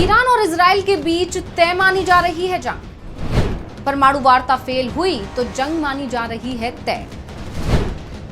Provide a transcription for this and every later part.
Iran और Israel के बीच तय मानी जा रही है जंग। परमाणु वार्ता फेल हुई तो जंग मानी जा रही है तय।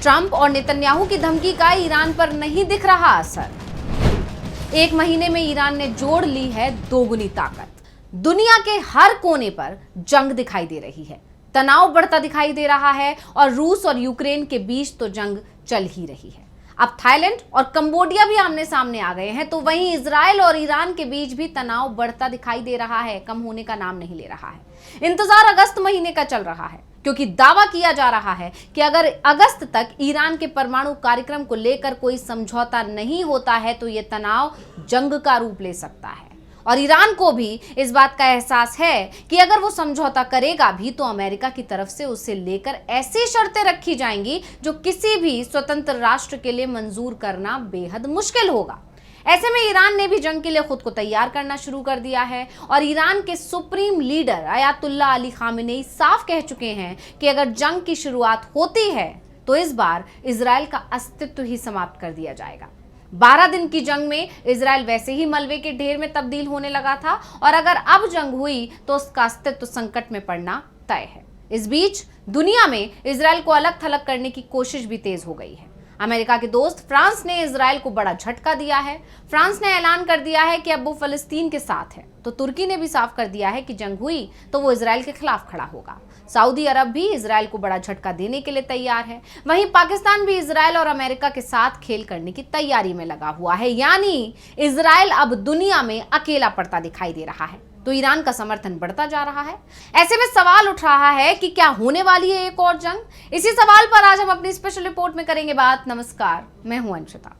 ट्रंप और नेतन्याहू की धमकी का ईरान पर नहीं दिख रहा असर। एक महीने में ईरान ने जोड़ ली है दोगुनी ताकत। दुनिया के हर कोने पर जंग दिखाई दे रही है, तनाव बढ़ता दिखाई दे रहा है और रूस और यूक्रेन के बीच तो जंग चल ही रही है। अब थाईलैंड और कंबोडिया भी आमने सामने आ गए हैं, तो वहीं इजराइल और ईरान के बीच भी तनाव बढ़ता दिखाई दे रहा है, कम होने का नाम नहीं ले रहा है। इंतजार अगस्त महीने का चल रहा है, क्योंकि दावा किया जा रहा है कि अगर अगस्त तक ईरान के परमाणु कार्यक्रम को लेकर कोई समझौता नहीं होता है तो यह तनाव जंग का रूप ले सकता है। और ईरान को भी इस बात का एहसास है कि अगर वो समझौता करेगा भी तो अमेरिका की तरफ से उसे लेकर ऐसी शर्तें रखी जाएंगी जो किसी भी स्वतंत्र राष्ट्र के लिए मंजूर करना बेहद मुश्किल होगा। ऐसे में ईरान ने भी जंग के लिए खुद को तैयार करना शुरू कर दिया है और ईरान के supreme leader Ayatollah Ali Khamenei साफ कह चुके हैं कि अगर जंग की शुरुआत होती है तो इस बार इजराइल का अस्तित्व ही समाप्त कर दिया जाएगा। 12 दिन की जंग में इजराइल वैसे ही मलबे के ढेर में तब्दील होने लगा था और अगर अब जंग हुई तो उसका अस्तित्व संकट में पड़ना तय है। इस बीच दुनिया में इजराइल को अलग थलग करने की कोशिश भी तेज हो गई है। अमेरिका के दोस्त फ्रांस ने इजराइल को बड़ा झटका दिया है। फ्रांस ने ऐलान कर दिया है कि अब वो फिलिस्तीन के साथ है, तो तुर्की ने भी साफ कर दिया है कि जंग हुई तो वो इजराइल के खिलाफ खड़ा होगा। सऊदी अरब भी इजराइल को बड़ा झटका देने के लिए तैयार है। वहीं पाकिस्तान भी इजराइल और अमेरिका के साथ खेल करने की तैयारी में लगा हुआ है, यानी इजराइल अब दुनिया में अकेला पड़ता दिखाई दे रहा है, तो ईरान का समर्थन बढ़ता जा रहा है। ऐसे में सवाल उठ रहा है कि क्या होने वाली है एक और जंग। इसी सवाल पर आज हम अपनी स्पेशल रिपोर्ट में करेंगे बात। नमस्कार, मैं हूं अंशिता।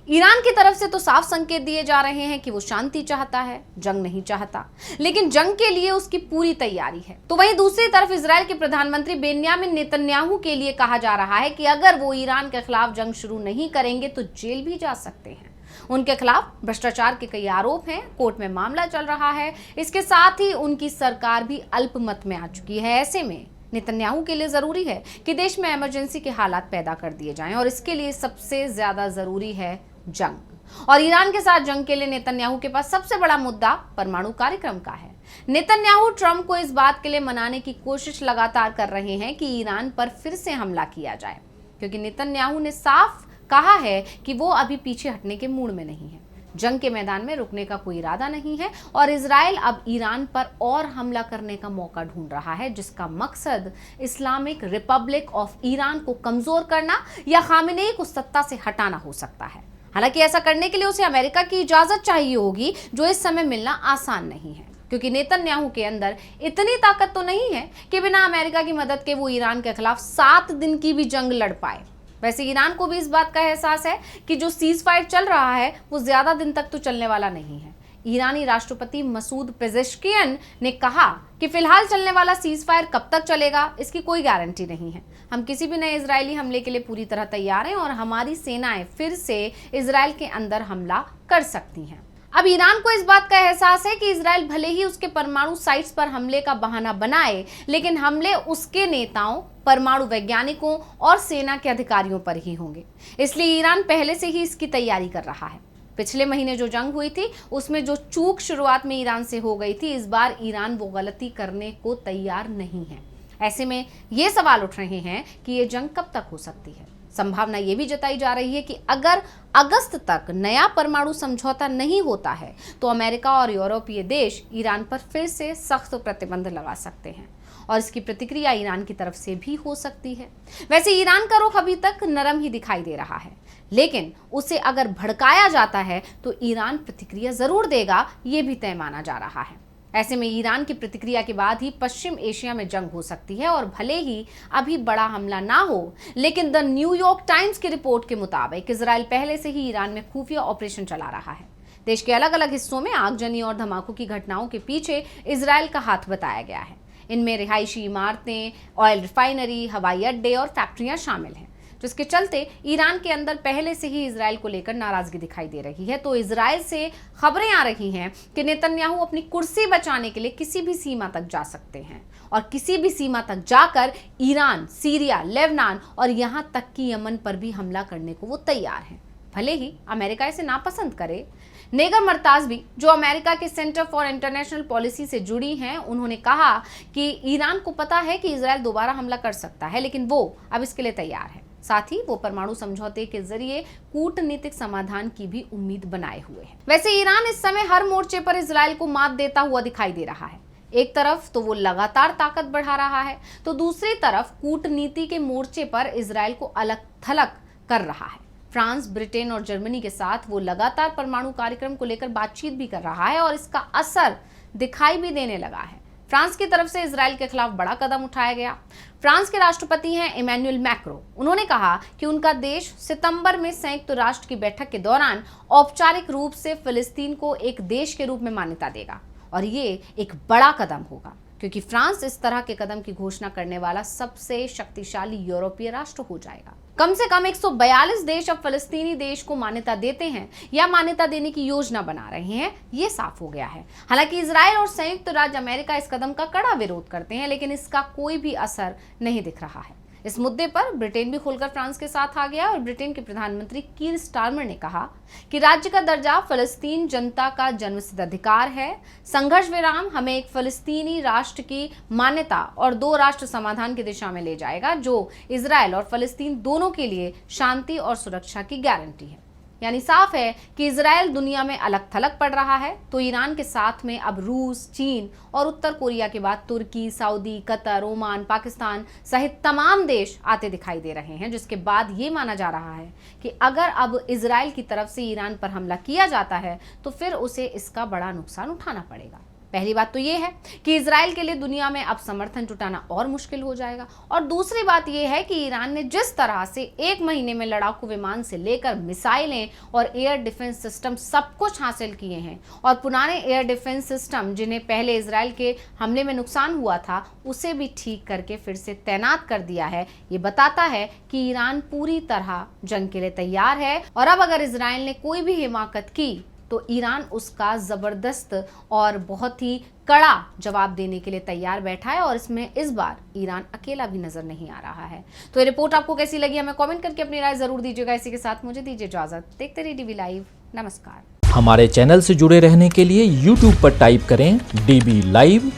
ईरान की तरफ से तो साफ संकेत दिए जा रहे हैं कि वो शांति चाहता है, जंग नहीं चाहता, लेकिन जंग के लिए उसकी पूरी तैयारी है। तो वहीं दूसरी तरफ इजराइल के प्रधानमंत्री बेन्यामिन नेतन्याहू के लिए कहा जा रहा है कि अगर वो ईरान के खिलाफ जंग शुरू नहीं करेंगे तो जेल भी जा सकते हैं। उनके खिलाफ भ्रष्टाचार के कई आरोप हैं, कोर्ट में मामला चल रहा है। इसके साथ ही उनकी सरकार भी अल्पमत में आ चुकी है। ऐसे में नेतन्याहू के लिए जरूरी है कि देश में इमरजेंसी के हालात पैदा कर दिए जाएं और इसके लिए सबसे ज्यादा जरूरी है जंग। और ईरान के साथ जंग के लिए नेतन्याहू के पास सबसे बड़ा मुद्दा परमाणु कार्यक्रम का है। नेतन्याहू ट्रंप को इस बात के लिए मनाने की कोशिश लगातार कर रहे हैं कि ईरान पर फिर से हमला किया जाए, क्योंकि नेतन्याहू ने साफ कहा है कि वो अभी पीछे हटने के मूड में नहीं है। जंग के मैदान में रुकने का कोई इरादा नहीं है और इजराइल अब ईरान पर और हमला करने का मौका ढूंढ रहा है, जिसका मकसद इस्लामिक रिपब्लिक ऑफ ईरान को कमजोर करना या खामेनेई को सत्ता से हटाना हो सकता है। हालांकि ऐसा करने के लिए उसे अमेरिका की इजाजत चाहिए होगी, जो इस समय मिलना आसान नहीं है, क्योंकि नेतन्याहू के अंदर इतनी ताकत तो नहीं है कि बिना अमेरिका की मदद के वो ईरान के खिलाफ 7 दिन की भी जंग लड़ पाए। वैसे ईरान को भी इस बात का एहसास है कि जो सीज फायर चल रहा है वो ज्यादा दिन तक तो चलने वाला नहीं है। ईरानी राष्ट्रपति मसूद पेजेश्कियन ने कहा कि फिलहाल चलने वाला सीज फायर कब तक चलेगा इसकी कोई गारंटी नहीं है। हम किसी भी नए इजरायली हमले के लिए पूरी तरह तैयार हैं और हमारी सेनाएं फिर से इजराइल के अंदर हमला कर सकती हैं। अब ईरान को इस बात का एहसास है कि इजराइल भले ही उसके परमाणु साइट्स पर हमले का बहाना बनाए, लेकिन हमले उसके नेताओं, परमाणु वैज्ञानिकों और सेना के अधिकारियों पर ही होंगे। इसलिए ईरान पहले से ही इसकी तैयारी कर रहा है। पिछले महीने जो जंग हुई थी उसमें जो चूक शुरुआत में ईरान से हो गई थी, इस बार ईरान वो गलती करने को तैयार नहीं है। ऐसे में ये सवाल उठ रहे हैं कि ये जंग कब तक हो सकती है। संभावना ये भी जताई जा रही है कि अगर अगस्त तक नया परमाणु समझौता नहीं होता है तो अमेरिका और यूरोपीय देश ईरान पर फिर से सख्त प्रतिबंध लगा सकते हैं और इसकी प्रतिक्रिया ईरान की तरफ से भी हो सकती है। वैसे ईरान का रुख अभी तक नरम ही दिखाई दे रहा है, लेकिन उसे अगर भड़काया जाता है तो ईरान प्रतिक्रिया जरूर देगा, ये भी तय माना जा रहा है। ऐसे में ईरान की प्रतिक्रिया के बाद ही पश्चिम एशिया में जंग हो सकती है और भले ही अभी बड़ा हमला ना हो, लेकिन द न्यूयॉर्क टाइम्स की रिपोर्ट के मुताबिक इजराइल पहले से ही ईरान में खुफिया ऑपरेशन चला रहा है। देश के अलग अलग हिस्सों में आगजनी और धमाकों की घटनाओं के पीछे इजराइल का हाथ बताया गया है। इनमें रिहायशी इमारतें, ऑयल रिफाइनरी, हवाई अड्डे और फैक्ट्रियां शामिल हैं, जिसके चलते ईरान के अंदर पहले से ही इजराइल को लेकर नाराजगी दिखाई दे रही है। तो इजराइल से खबरें आ रही हैं कि नेतन्याहू अपनी कुर्सी बचाने के लिए किसी भी सीमा तक जा सकते हैं और किसी भी सीमा तक जाकर ईरान, सीरिया, लेबनान और यहां तक कि यमन पर भी हमला करने को वो तैयार हैं। भले ही अमेरिका इसे नापसंद करे, नेगर मर्ताजवी, जो अमेरिका के सेंटर फॉर इंटरनेशनल पॉलिसी से जुड़ी हैं, उन्होंने कहा कि ईरान को पता है कि इजरायल दोबारा हमला कर सकता है, लेकिन वो अब इसके लिए तैयार है। साथ ही वो परमाणु समझौते के जरिए कूटनीतिक समाधान की भी उम्मीद बनाए हुए है। वैसे ईरान इस समय हर मोर्चे पर इजरायल को मात देता हुआ दिखाई दे रहा है। एक तरफ तो वो लगातार ताकत बढ़ा रहा है, तो दूसरी तरफ कूटनीति के मोर्चे पर इजरायल को अलग थलग कर रहा है। फ्रांस, ब्रिटेन और जर्मनी के साथ वो लगातार परमाणु कार्यक्रम को लेकर बातचीत भी कर रहा है और इसका असर दिखाई भी देने लगा है। फ्रांस की तरफ से इजरायल के खिलाफ बड़ा कदम उठाया गया। फ्रांस के राष्ट्रपति हैं इमैनुअल मैक्रो। उन्होंने कहा कि उनका देश सितंबर में संयुक्त राष्ट्र की बैठक के दौरान औपचारिक रूप से फिलिस्तीन को एक देश के रूप में मान्यता देगा और ये एक बड़ा कदम होगा, क्योंकि फ्रांस इस तरह के कदम की घोषणा करने वाला सबसे शक्तिशाली यूरोपीय राष्ट्र हो जाएगा। कम से कम 142 देश अब फिलिस्तीनी देश को मान्यता देते हैं या मान्यता देने की योजना बना रहे हैं, ये साफ हो गया है। हालांकि इजरायल और संयुक्त राज्य अमेरिका इस कदम का कड़ा विरोध करते हैं, लेकिन इसका कोई भी असर नहीं दिख रहा है। इस मुद्दे पर ब्रिटेन भी खुलकर फ्रांस के साथ आ गया और ब्रिटेन के प्रधानमंत्री कीर स्टारमर ने कहा कि राज्य का दर्जा फिलिस्तीन जनता का जन्मसिद्ध अधिकार है। संघर्ष विराम हमें एक फिलिस्तीनी राष्ट्र की मान्यता और 2 राष्ट्र समाधान की दिशा में ले जाएगा, जो इजरायल और फिलिस्तीन दोनों के लिए शांति और सुरक्षा की गारंटी है। यानी साफ है कि इजरायल दुनिया में अलग थलग पड़ रहा है, तो ईरान के साथ में अब रूस, चीन और उत्तर कोरिया के बाद तुर्की, सऊदी, कतर, ओमान, पाकिस्तान सहित तमाम देश आते दिखाई दे रहे हैं, जिसके बाद ये माना जा रहा है कि अगर अब इजरायल की तरफ से ईरान पर हमला किया जाता है तो फिर उसे इसका बड़ा नुकसान उठाना पड़ेगा। पहली बात तो ये है कि इजरायल के लिए दुनिया में अब समर्थन जुटाना और मुश्किल हो जाएगा, और दूसरी बात ये है कि ईरान ने जिस तरह से 1 महीने में लड़ाकू विमान से लेकर मिसाइलें और एयर डिफेंस सिस्टम सब कुछ हासिल किए हैं, और पुराने एयर डिफेंस सिस्टम जिन्हें पहले इजरायल के हमले में नुकसान हुआ था उसे भी ठीक करके फिर से तैनात कर दिया है, ये बताता है कि ईरान पूरी तरह जंग के लिए तैयार है। और अब अगर इजरायल ने कोई भी हिमाकत की तो ईरान उसका जबरदस्त और बहुत ही कड़ा जवाब देने के लिए तैयार बैठा है, और इसमें इस बार ईरान अकेला भी नजर नहीं आ रहा है। तो ये रिपोर्ट आपको कैसी लगी हमें कमेंट करके अपनी राय जरूर दीजिएगा। इसी के साथ मुझे दीजिए इजाजत। देखते रहिए डीबी लाइव। नमस्कार। हमारे चैनल से जुड़े रहने के लिए YouTube पर टाइप करें डीबी लाइव,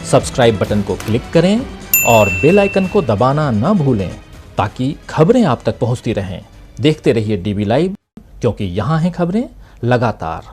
सब्सक्राइब बटन को क्लिक करें और बेल आइकन को दबाना न भूलें, ताकि खबरें आप तक पहुंचती रहें। देखते रहिए डीबी लाइव, क्योंकि यहाँ हैं खबरें लगातार।